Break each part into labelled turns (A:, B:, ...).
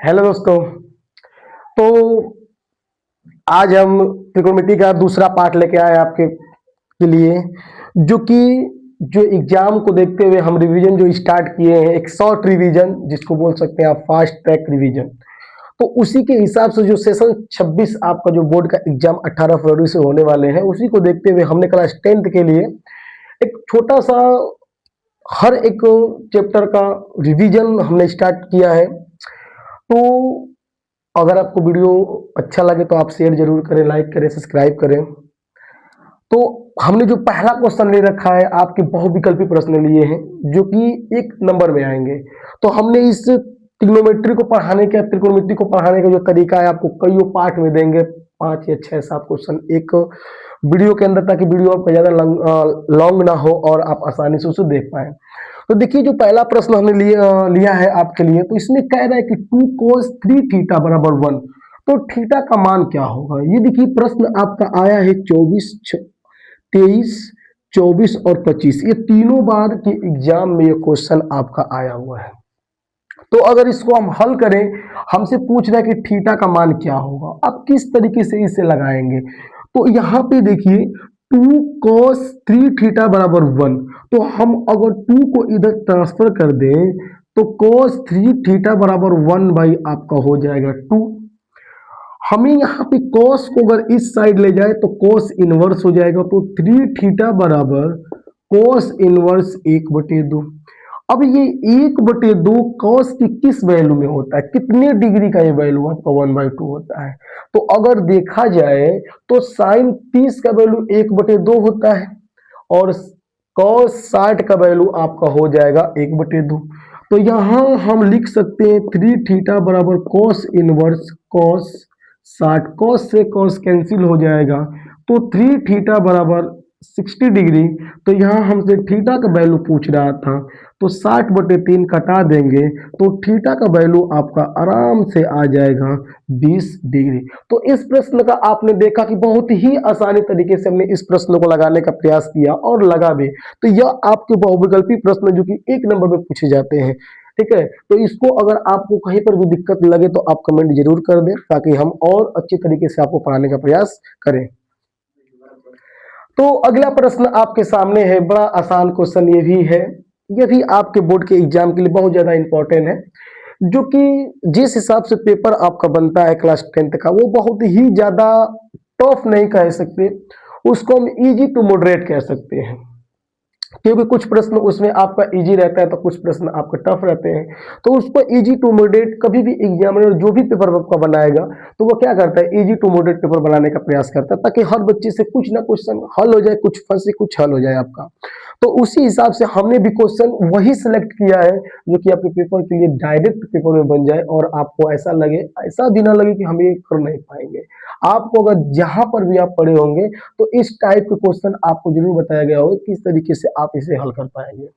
A: Hello दोस्तों। तो आज हम त्रिकोणमिति का दूसरा पार्ट लेके आए आपके लिए, जो कि जो एग्जाम को देखते हुए हम रिवीजन जो स्टार्ट किए हैं, एक शॉर्ट रिवीजन जिसको बोल सकते हैं आप फास्ट ट्रैक रिवीजन। तो उसी के हिसाब से जो सेशन 26 आपका जो बोर्ड का एग्जाम 18 फरवरी से होने वाले हैं, उसी को देखते हुए हमने क्लास 10th के लिए एक छोटा सा हर एक चैप्टर का रिवीजन हमने स्टार्ट किया है। तो अगर आपको वीडियो अच्छा लगे तो आप शेयर जरूर करें, लाइक करें, सब्सक्राइब करें। तो हमने जो पहला क्वेश्चन ले रखा है, आपके बहुविकल्पी प्रश्न लिए हैं जो कि 1 नंबर में आएंगे। तो हमने इस त्रिग्नोमेट्री को पढ़ाने का, त्रिकोणमिति को पढ़ाने का जो तरीका है, आपको कई पार्ट में देंगे, 5 या 6 7 क्वेश्चन एक वीडियो के अंदर, ताकि वीडियो आपका ज्यादा लॉन्ग ना हो और आप आसानी से उसे देख पाए। तो देखिए, जो पहला प्रश्न हमने लिया है आपके लिए, तो इसमें कह रहा है कि 2 cos 3 थीटा बराबर 1। तो थीटा का मान क्या होगा? ये देखिए, प्रश्न आपका आया है 24, 23, 24 और 25। ये तीनों बार के एग्जाम में ये क्वेश्चन आपका आया हुआ है। तो अगर इसको हम हल करें, हमसे पूछ रहा है कि थीटा का मान क्या होगा, आप किस तरीके से इसे लगाएंगे? तो यहाँ पे देखिए, 2 cos 3 थीटा बराबर 1। तो हम अगर 2 को इधर ट्रांसफर कर दें तो cos 3 थीटा बराबर 1 बाई आपका हो जाएगा 2। हमें यहाँ पे cos को अगर इस साइड ले जाए तो cos इनवर्स हो जाएगा। तो 3 थीटा बराबर cos इनवर्स 1/2। अब ये 1/2 cos की किस वैल्यू में होता है, कितने डिग्री का ये वैल्यू आपका 1/2 होता है? तो अगर देखा जाए तो साइन 30 का वैल्यू 1/2 होता है और cos 60 का वैल्यू आपका हो जाएगा 1/2। तो यहाँ हम लिख सकते हैं 3 थीटा बराबर cos इनवर्स cos 60। cos से cos कैंसिल हो जाएगा, तो 3 थीटा बराबर 60 डिग्री। तो यहाँ हमसे थीटा का वैल्यू पूछ रहा था, तो 60/3 कटा देंगे तो थीटा का वैल्यू आपका आराम से आ जाएगा 20 डिग्री। तो इस प्रश्न का आपने देखा कि बहुत ही आसानी तरीके से हमने इस प्रश्न को लगाने का प्रयास किया और लगा भी। तो यह आपके बहुविकल्पी प्रश्न जो कि 1 नंबर में पूछे जाते हैं। ठीक है, तो इसको अगर आपको कहीं पर भी दिक्कत लगे तो आप कमेंट जरूर कर दें, ताकि हम और अच्छे तरीके से आपको पढ़ाने का प्रयास करें। तो अगला प्रश्न आपके सामने है, बड़ा आसान क्वेश्चन ये भी है। ये भी आपके बोर्ड के एग्जाम के लिए बहुत ज्यादा इंपॉर्टेंट है, जो कि जिस हिसाब से पेपर आपका बनता है क्लास 10th का, वो बहुत ही ज्यादा टफ नहीं कह सकते, उसको हम इजी टू मॉडरेट कह सकते हैं। क्योंकि कुछ प्रश्न उसमें आपका इजी रहता है तो कुछ प्रश्न आपके टफ रहते हैं। तो उसको इजी टू मॉडरेट, कभी भी एग्जामिनर जो भी पेपर आपका बनाएगा तो वो क्या करता है, इजी टू मॉडरेट पेपर बनाने का प्रयास करता है, ताकि हर बच्चे से कुछ ना क्वेश्चन हल हो जाए, कुछ फंसे कुछ हल हो जाए आपका। तो उसी हिसाब से हमने भी क्वेश्चन वही सिलेक्ट किया है जो कि आपके पेपर के लिए डायरेक्ट पेपर में बन जाए और आपको ऐसा लगे, ऐसा भी ना लगे कि हम ये कर नहीं पाएंगे। आपको अगर जहां पर भी आप पढ़े होंगे तो इस टाइप के क्वेश्चन आपको जरूर बताया गया होगा किस तरीके से आप इसे हल कर पाएंगे।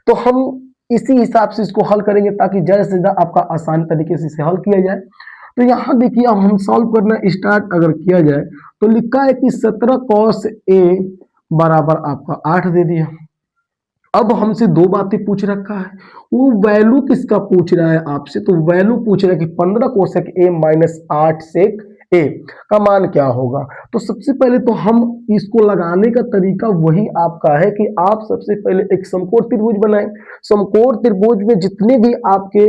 A: तो हम इसी हिसाब से इसको हल करेंगे, ताकि ज्यादा से ज्यादा आपका आसान तरीके से इसे हल किया जाए। तो यहाँ देखिए, अब हम सॉल्व करना स्टार्ट अगर किया जाए तो लिखा है कि 17 cos a बराबर आपका 8 दे दिया। अब हमसे दो बातें पूछ रखा है, वो वैल्यू किसका पूछ रहा है आपसे? तो वैल्यू पूछ रहा है कि 15 cosec a minus 8 sec a का मान क्या होगा। तो सबसे पहले तो हम इसको लगाने का तरीका वही आपका है कि आप सबसे पहले एक समकोण त्रिभुज बनाएं। समकोण त्रिभुज में जितने भी आपके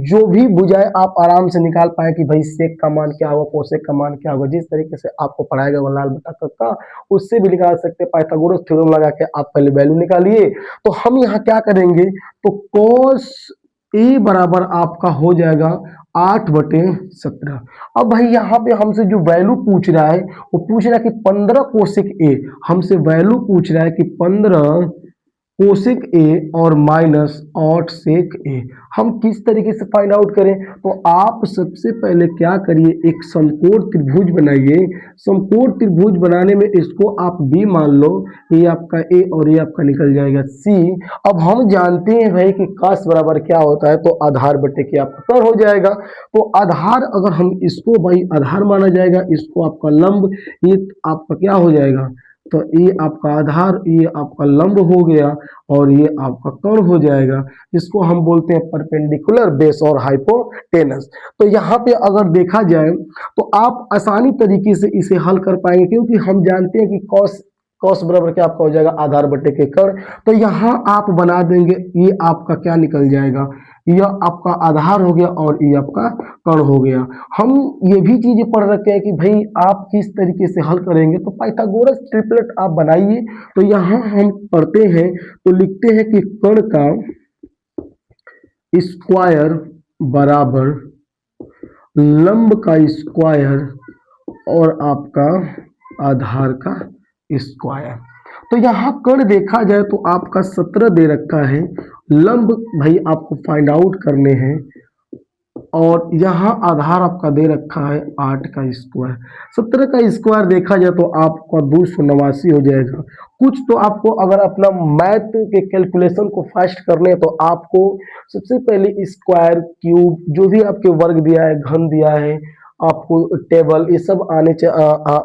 A: जो भी भुजाएं आप आराम से निकाल पाए कि भाई सेक का मान क्या होगा, कोसेक का मान क्या होगा, जिस तरीके से आपको पढ़ाएगा वो लाल बटा कक्का, उससे भी निकाल सकते हैं। पाइथागोरस थ्योरम लगा के आप पहले वैल्यू निकालिए। तो हम यहाँ क्या करेंगे, तो cos a बराबर आपका हो जाएगा 8/17। अब भाई यहाँ पे हमसे जो वैल्यू पूछ रहा है, वो पूछ रहा है कि 15 कोसेक a, हमसे वैल्यू पूछ रहा है कि 15 कोसेक ए और माइनस 8 सेक ए। हम किस तरीके से फाइंड आउट करें? तो आप सबसे पहले क्या करिए, एक समकोण त्रिभुज बनाइए। समकोण त्रिभुज बनाने में इसको आप बी मान लो, ये आपका ए और ये आपका निकल जाएगा सी। अब हम जानते हैं भाई कि काश बराबर क्या होता है, तो आधार बटे के आपका कर हो जाएगा। तो आधार अगर हम इसको भाई आधार माना जाएगा, इसको आपका लंब, ये आपका क्या हो जाएगा, तो ये आपका आधार, ये आपका लंब हो गया और ये आपका कर्ण हो जाएगा। इसको हम बोलते हैं परपेंडिकुलर बेस और हाइपोटेनस। तो यहाँ पे अगर देखा जाए तो आप आसानी तरीके से इसे हल कर पाएंगे, क्योंकि हम जानते हैं कि कॉस कॉस बराबर क्या आपका हो जाएगा आधार बटे के कर्ण। तो यहाँ आप बना देंगे, ये आपका क्या निकल जाएगा, यह आपका आधार हो गया और ये आपका कर्ण हो गया। हम ये भी चीजें पढ़ रखे हैं कि भाई आप किस तरीके से हल करेंगे, तो पाइथागोरस ट्रिपलेट आप बनाइए। तो यहाँ हम पढ़ते हैं, तो लिखते हैं कि कर्ण का स्क्वायर बराबर लंब का स्क्वायर और आपका आधार का स्क्वायर। तो यहाँ कर्ण देखा जाए तो आपका 17 दे रखा है, लंब भाई आपको फाइंड आउट करने हैं और यहाँ आधार आपका दे रखा है 8 का स्क्वायर। 17 का स्क्वायर देखा जाए तो आपका 289 हो जाएगा। कुछ तो आपको अगर अपना मैथ के कैलकुलेशन को फास्ट करने हैं तो आपको सबसे पहले स्क्वायर क्यूब जो भी आपके वर्ग दिया है, घन दिया है, आपको टेबल, ये सब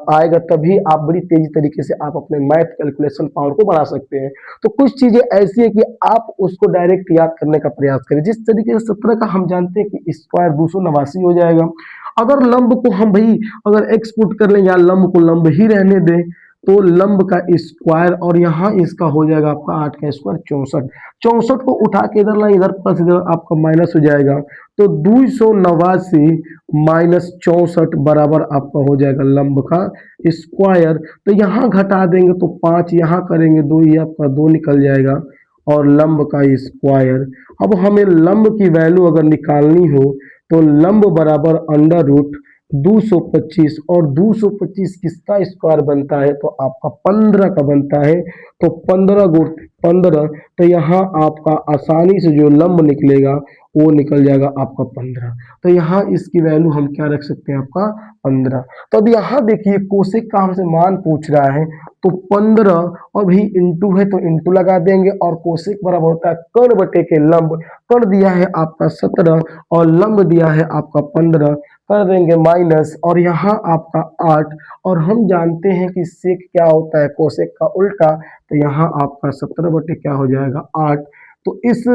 A: आएगा, तभी आप बड़ी तेजी तरीके से आप अपने मैथ कैलकुलेशन पावर को बढ़ा सकते हैं। तो कुछ चीजें ऐसी है कि आप उसको डायरेक्ट याद करने का प्रयास करें। जिस तरीके से 17 का हम जानते हैं कि स्क्वायर 289 हो जाएगा। अगर लंब को हम भाई अगर एक्स पुट कर लें या लंब को लंब ही रहने दें, तो लंब का स्क्वायर और यहाँ इसका हो जाएगा आपका 8 का स्क्वायर 64। 64 को उठा के इधर ला, इधर प्लस, इधर आपका माइनस हो जाएगा। तो 289 माइनस 64 बराबर आपका हो जाएगा लंब का स्क्वायर। तो यहाँ घटा देंगे तो 5, यहाँ करेंगे 2, ये आपका 2 निकल जाएगा और लंब का स्क्वायर। अब हमें लंब की वैल्यू अगर निकालनी हो तो लंब बराबर अंडर रूट 225, और 225 किसका स्क्वायर बनता है, तो आपका 15 का बनता है। तो 15 गुण 15, तो यहाँ आपका आसानी से जो लंब निकलेगा वो निकल जाएगा आपका 15। तो यहाँ इसकी वैल्यू हम क्या रख सकते हैं, आपका 15। तो अब यहाँ देखिए कोसेक का हमसे मान पूछ रहा है, तो 15 और भी इंटू है तो इंटू लगा देंगे, और कोसेक बराबर होता है कर्ण बटे के लंब। कर्ण दिया है आपका 17 और लंब दिया है आपका 15, कर देंगे माइनस, और यहाँ आपका 8, और हम जानते हैं कि सेक क्या होता है, कोसेक का उल्टा। तो यहाँ आपका 17 बटे क्या हो जाएगा 8। तो इस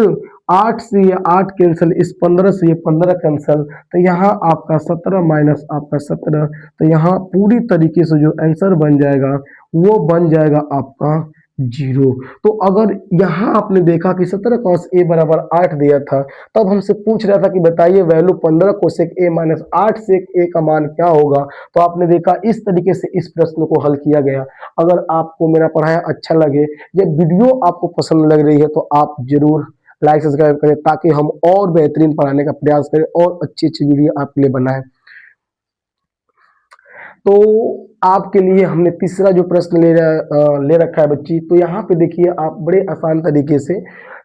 A: 8 से ये 8 कैंसिल, इस 15 से ये 15 कैंसिल, तो यहाँ आपका 17 माइनस आपका 17, तो यहाँ पूरी तरीके से जो आंसर बन जाएगा वो बन जाएगा आपका 0। तो अगर यहाँ आपने देखा कि 17 cos a बराबर 8 दिया था, तब हमसे पूछ रहा था कि बताइए value 15 cosec a minus 8 sec a का मान क्या होगा। तो आपने देखा इस तरीके से इस प्रश्न को हल किया गया। अगर आपको मेरा पढ़ाया अच्छा लगे, ये वीडियो आपको पसंद लग रही है, तो आप जरूर लाइक सब्सक्राइब करें, ताकि हम और बेहतरीन पढ़ाने का प्रयास करें और अच्छी अच्छी वीडियो आपके लिए बनाएं। तो आपके लिए हमने तीसरा जो प्रश्न ले रखा है बच्ची, तो यहाँ पे देखिए आप बड़े आसान तरीके से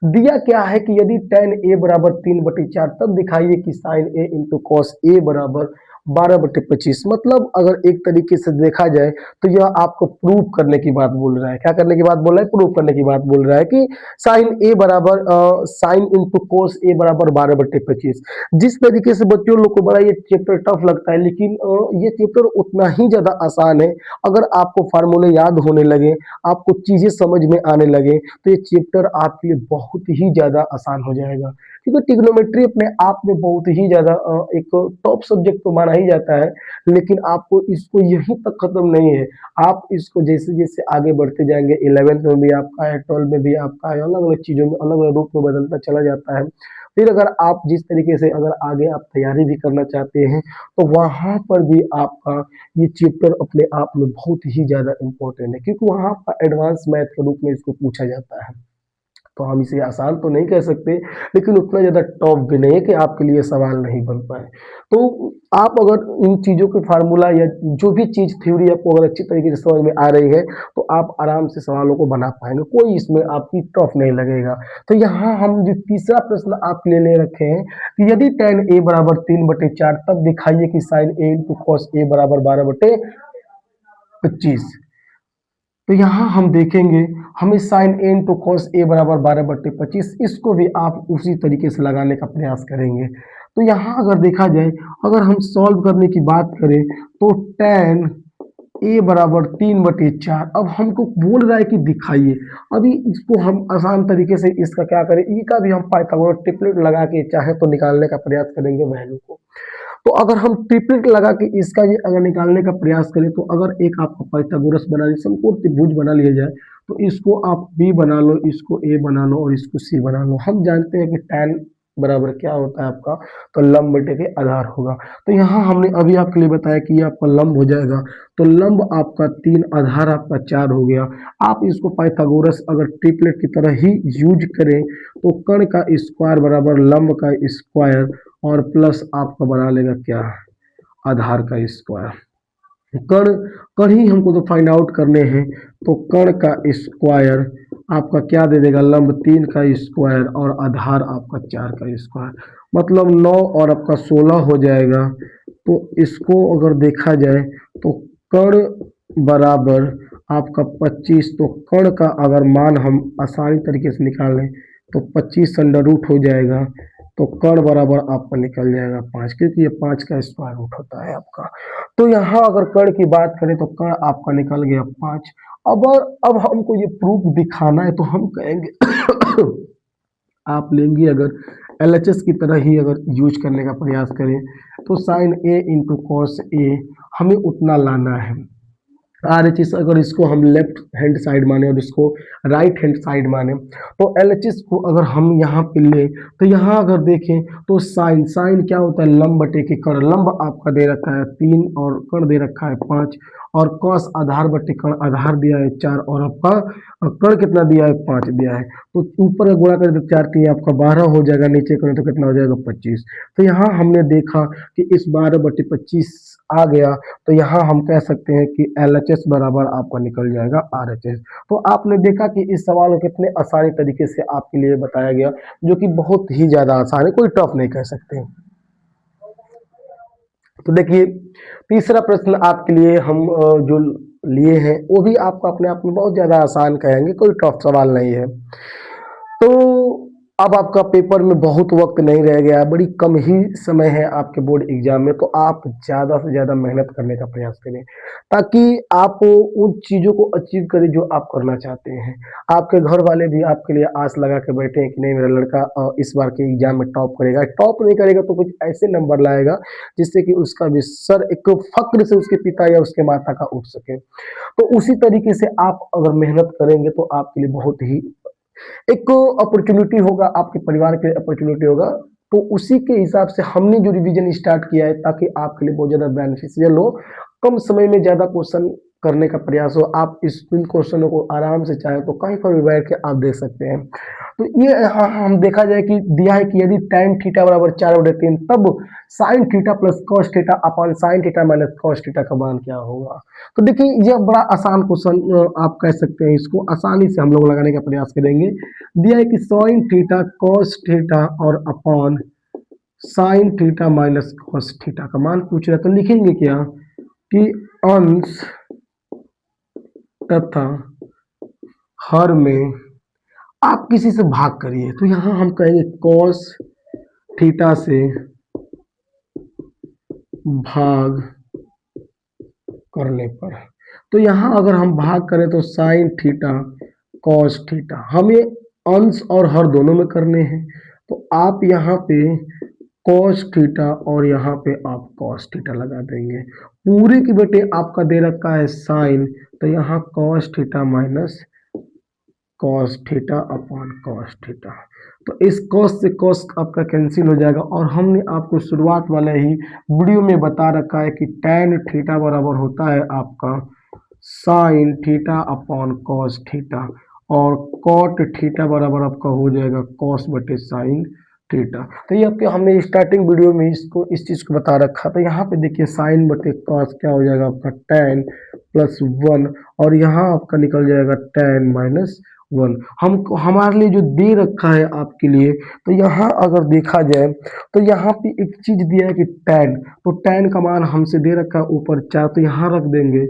A: दिया क्या है कि यदि tan a बराबर 3/4, तब दिखाइए कि sin a into cos a बराबर 12/25। मतलब अगर एक तरीके से देखा जाए तो यह आपको प्रूव करने की बात बोल रहा है। क्या करने की बात बोल रहा है, प्रूव करने की बात बोल रहा है कि sin a बराबर sin इंटू कॉस a बराबर 12/25। जिस तरीके से बच्चों लोग को बड़ा ये चैप्टर टफ लगता है, लेकिन ये चैप्टर उतना ही ज़्यादा आसान है। अगर आपको फार्मूले याद होने लगे, आपको चीज़ें समझ में आने लगे, तो ये चैप्टर आपके लिए बहुत ही ज़्यादा आसान हो जाएगा। क्योंकि ट्रिग्नोमेट्री अपने आप में बहुत ही ज़्यादा एक टॉप सब्जेक्ट तो माना ही जाता है, लेकिन आपको इसको यहीं तक खत्म नहीं है। आप इसको जैसे जैसे आगे बढ़ते जाएंगे, 11th में भी आपका है, 12th में भी आपका है, अलग अलग चीज़ों में अलग अलग रूप में बदलता चला जाता है। फिर अगर आप जिस तरीके से अगर आगे आप तैयारी भी करना चाहते हैं, तो वहाँ पर भी आपका ये चैप्टर अपने आप में बहुत ही ज़्यादा इम्पोर्टेंट है, क्योंकि वहाँ का एडवांस मैथ के रूप में इसको पूछा जाता है। तो हम इसे आसान तो नहीं कह सकते, लेकिन उतना ज़्यादा टफ भी नहीं है कि आपके लिए सवाल नहीं बन पाए। तो आप अगर इन चीज़ों के फार्मूला या जो भी चीज़ थ्योरी आपको अगर अच्छी तरीके से समझ में आ रही है, तो आप आराम से सवालों को बना पाएंगे, कोई इसमें आपकी टफ नहीं लगेगा। तो यहाँ हम जो तीसरा प्रश्न आपके लिए ले रखे हैं कि यदि tan a बराबर 3/4, तब दिखाइए कि sin a into cos a बराबर 12/25। तो यहाँ हम देखेंगे, हमें sign A into cos A बराबर 12/25, इसको भी आप उसी तरीके से लगाने का प्रयास करेंगे। तो यहाँ अगर देखा जाए, अगर हम सॉल्व करने की बात करें, तो tan ए बराबर 3/4। अब हमको बोल रहा है कि दिखाइए। अभी इसको हम आसान तरीके से इसका क्या करें, ई का भी हम पाइथागोरस ट्रिपलेट लगा के चाहे तो निकालने का प्रयास करेंगे वैल्यू को। तो अगर हम ट्रिपलेट लगा के इसका ये अगर निकालने का प्रयास करें, तो अगर एक आपका पाइथागोरस बना लिया, समकोण त्रिभुज बना लिया जाए, तो इसको आप बी बना लो, इसको ए बना लो और इसको सी बना लो। हम जानते हैं कि tan बराबर क्या होता है आपका, तो लंब बटे के आधार होगा। तो यहाँ हमने अभी आपके लिए बताया कि ये आपका लंब हो जाएगा, तो लंब आपका 3, आधार आपका 4 हो गया। आप इसको पाइथागोरस अगर ट्रिपलेट की तरह ही यूज करें, तो कर्ण का स्क्वायर बराबर लंब का स्क्वायर और प्लस आपका बना लेगा क्या, आधार का स्क्वायर। कर्ण कर्ण ही हमको तो फाइंड आउट करने हैं, तो कर्ण का स्क्वायर आपका क्या दे देगा, लंब 3 का स्क्वायर और आधार आपका 4 का स्क्वायर, मतलब 9 और आपका 16 हो जाएगा। तो इसको अगर देखा जाए तो कर्ण बराबर आपका 25, तो कर्ण का अगर मान हम आसानी तरीके से निकाल लें तो 25 अंडर रूट हो जाएगा, तो कर्ण बराबर आपका निकल जाएगा 5, क्योंकि ये 5 का स्क्वायर रूट होता है आपका। तो यहाँ अगर कर्ण की बात करें तो कर्ण आपका निकल गया 5। अब हमको ये प्रूफ दिखाना है, तो हम कहेंगे आप लेंगे अगर एलएचएस की तरह ही अगर यूज करने का प्रयास करें, तो sign A into cos A हमें उतना लाना है। आरएचएस अगर इसको हम लेफ्ट हैंड साइड माने और इसको राइट हैंड साइड माने, तो एलएचएस को अगर हम यहाँ पे लें, तो यहाँ अगर देखें तो साइन साइन क्या होता है, लंब बटे के कर्ण। लंब आपका दे रखा है 3 और कर्ण दे रखा है 5, और कॉस आधार बटे कर्ण, आधार दिया है 4 और आपका कर्ण कितना दिया है, 5 दिया है। तो ऊपर गुणा करें तो 4 3 आपका 12 हो जाएगा, नीचे करें तो कितना हो जाएगा, 25। तो यहाँ हमने देखा कि इस 12/25 आ गया, तो यहाँ हम कह सकते हैं कि एलएचएस बराबर आपका निकल जाएगा आरएचएस। तो आपने देखा कि इस सवाल को कितने आसानी तरीके से आपके लिए बताया गया, जो कि बहुत ही ज़्यादा आसान है, कोई टफ नहीं कह सकते। तो देखिए तीसरा प्रश्न आपके लिए हम जो लिए हैं वो भी आपको अपने आप में बहुत ज़्यादा आसान कहेंगे, कोई टफ सवाल नहीं है। तो अब आपका पेपर में बहुत वक्त नहीं रह गया, बड़ी कम ही समय है आपके बोर्ड एग्जाम में, तो आप ज़्यादा से ज़्यादा मेहनत करने का प्रयास करें, ताकि आप उन चीज़ों को अचीव करें जो आप करना चाहते हैं। आपके घर वाले भी आपके लिए आस लगा के बैठे हैं कि नहीं मेरा लड़का इस बार के एग्जाम में टॉप करेगा। टॉप नहीं करेगा तो कुछ ऐसे नंबर लाएगा जिससे कि उसका भी सर एक फक्र से उसके पिता या उसके माता का उठ सके। तो उसी तरीके से आप अगर मेहनत करेंगे तो आपके लिए बहुत ही एक अपॉर्चुनिटी होगा, आपके परिवार के लिए अपॉर्चुनिटी होगा। तो उसी के हिसाब से हमने जो रिवीजन स्टार्ट किया है, ताकि आपके लिए बहुत ज़्यादा बेनिफिशियल हो, कम समय में ज़्यादा क्वेश्चन करने का प्रयास हो। आप इन क्वेश्चनों को आराम से चाहे तो कहीं पर भी बैठ के आप देख सकते हैं। तो ये यहाँ हम देखा जाए कि दिया है कि यदि tan थीटा बराबर 4/3, तब sin theta plus cos theta upon sin theta minus cos theta का मान क्या होगा। तो देखिए ये बड़ा आसान क्वेश्चन आप कह सकते हैं, इसको आसानी से हम लोग लगाने का प्रयास करेंगे। दिया है कि sin थीटा cos थीटा और upon sin theta minus cos theta का मान पूछ रहा है, तो लिखेंगे क्या कि अंश तथा हर में आप किसी से भाग करिए। तो यहाँ हम कहेंगे cos थीटा से भाग करने पर, तो यहाँ अगर हम भाग करें तो साइन थीटा कॉस थीटा, हमें अंश और हर दोनों में करने हैं। तो आप यहाँ पे कॉस थीटा और यहाँ पे आप कॉस थीटा लगा देंगे। पूरे की बेटे आपका दे रखा है साइन, तो यहाँ cos theta minus cos theta upon cos theta. तो इस कॉस से कॉस आपका कैंसिल हो जाएगा, और हमने आपको शुरुआत वाले ही वीडियो में बता रखा है कि tan थीटा बराबर होता है आपका sine theta upon cos theta, और कॉट थीटा बराबर आपका हो जाएगा कॉस बटे साइन थीटा। तो ये आपके हमने स्टार्टिंग वीडियो में इसको इस चीज़ को बता रखा। तो यहाँ पे देखिए साइन बटे कॉस क्या हो जाएगा आपका tan प्लस 1, और यहाँ आपका निकल जाएगा tan माइनस 1। हमको हमारे लिए जो दे रखा है आपके लिए, तो यहाँ अगर देखा जाए तो यहाँ पे एक चीज़ दिया है कि tan, तो tan का मान हमसे दे रखा है ऊपर 4, तो यहाँ रख देंगे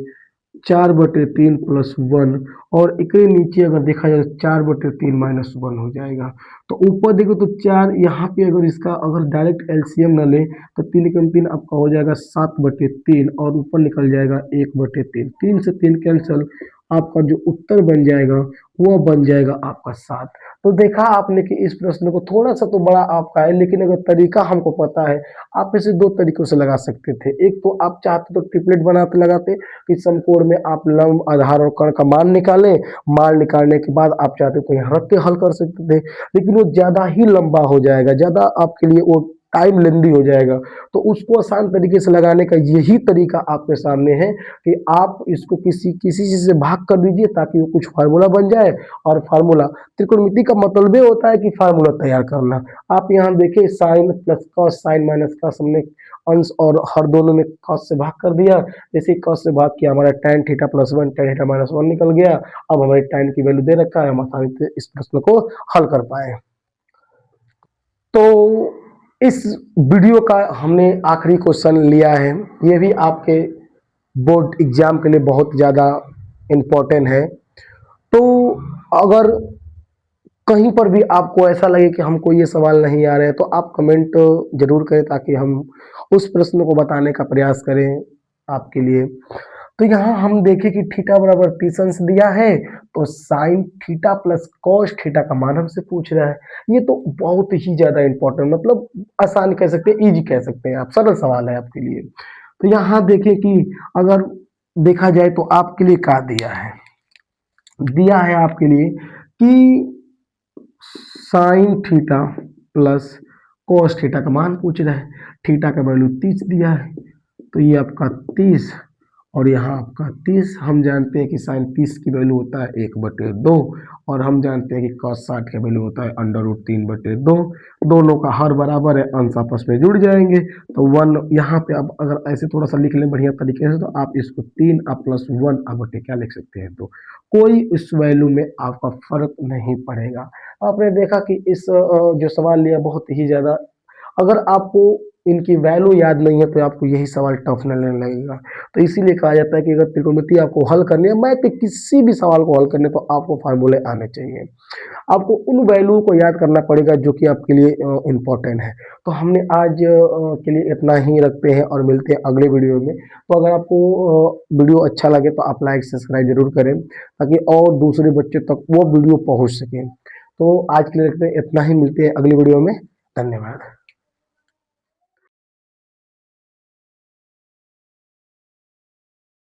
A: 4/3 प्लस 1 और एक नीचे अगर देखा जाए तो 4/3 माइनस 1 हो जाएगा। तो ऊपर देखो तो 4, यहाँ पे अगर इसका अगर डायरेक्ट एलसीएम ना ले तो 3 आपका हो जाएगा 7/3 और ऊपर निकल जाएगा 1/3। 3 से 3 कैंसल, आपका जो उत्तर बन जाएगा वो बन जाएगा आपका 7। तो देखा आपने कि इस प्रश्न को थोड़ा सा तो बड़ा आपका है, लेकिन अगर तरीका हमको पता है, आप इसे दो तरीकों से लगा सकते थे। एक तो आप चाहते तो ट्रिपलेट बनाते लगाते कि समकोण में आप लंब, आधार और कर्ण का मान निकालें। मान निकालने के बाद आप चाहते तो यहाँ रख के हल कर सकते थे, लेकिन वो ज़्यादा ही लंबा हो जाएगा, ज़्यादा आपके लिए वो टाइम लेंदी हो जाएगा। तो उसको आसान तरीके से लगाने का यही तरीका आपके सामने है कि आप इसको किसी किसी चीज़ से भाग कर दीजिए ताकि वो कुछ फार्मूला बन जाए। और फार्मूला, त्रिकोणमिति का मतलब ये होता है कि फार्मूला तैयार करना। आप यहाँ देखिए sine plus cos, sine minus cos, हमने अंश और हर दोनों में कॉस से भाग कर दिया। जैसे कॉस से भाग किया, हमारा tan theta plus 1 tan theta minus 1 निकल गया। अब हमारे tan की वैल्यू दे रखा है, हम आसानी से इस प्रश्न को हल कर पाए। तो इस वीडियो का हमने आखिरी क्वेश्चन लिया है, ये भी आपके बोर्ड एग्जाम के लिए बहुत ज़्यादा इम्पोर्टेंट है। तो अगर कहीं पर भी आपको ऐसा लगे कि हमको ये सवाल नहीं आ रहे हैं तो आप कमेंट जरूर करें ताकि हम उस प्रश्न को बताने का प्रयास करें आपके लिए। तो यहाँ हम देखें कि थीटा बराबर 30 अंश दिया है, तो sine theta plus cos theta का मान हमसे पूछ रहा है। ये तो बहुत ही ज्यादा इंपॉर्टेंट, मतलब आसान कह सकते हैं, इजी कह सकते हैं आप, सरल सवाल है आपके लिए। तो यहाँ देखें कि अगर देखा जाए तो आपके लिए क्या दिया है, दिया है आपके लिए कि sine theta plus cos theta का मान पूछ रहा है। थीटा का वैल्यू 30 दिया है, तो ये आपका 30 और यहाँ आपका 30। हम जानते हैं कि साइन 30 की वैल्यू होता है 1/2 और हम जानते हैं कि कॉस 60 का वैल्यू होता है √3/2। दोनों का हर बराबर है, अंश आपस में जुड़ जाएंगे। तो 1 यहाँ पे अब अगर ऐसे थोड़ा सा लिख लें बढ़िया तरीके से, तो आप इसको 3 प्लस 1 बटे क्या लिख सकते हैं, तो कोई इस वैल्यू में आपका फर्क नहीं पड़ेगा। आपने देखा कि इस जो सवाल लिया बहुत ही ज़्यादा, अगर आपको इनकी वैल्यू याद नहीं है तो आपको यही सवाल टफ लगने लगेगा। तो इसीलिए कहा जाता है कि अगर त्रिकोणमिति आपको हल करनी है, मैथ के किसी भी सवाल को हल करने तो आपको फार्मूले आने चाहिए। आपको उन वैल्यू को याद करना पड़ेगा जो कि आपके लिए इम्पोर्टेंट है। तो हमने आज के लिए इतना ही रखते हैं और मिलते हैं अगले वीडियो में। तो अगर आपको वीडियो अच्छा लगे तो आप लाइक सब्सक्राइब जरूर करें ताकि और दूसरे बच्चे तक वो वीडियो पहुंच सके। तो आज के लिए रखते हैं इतना ही, मिलते हैं अगली वीडियो में। धन्यवाद।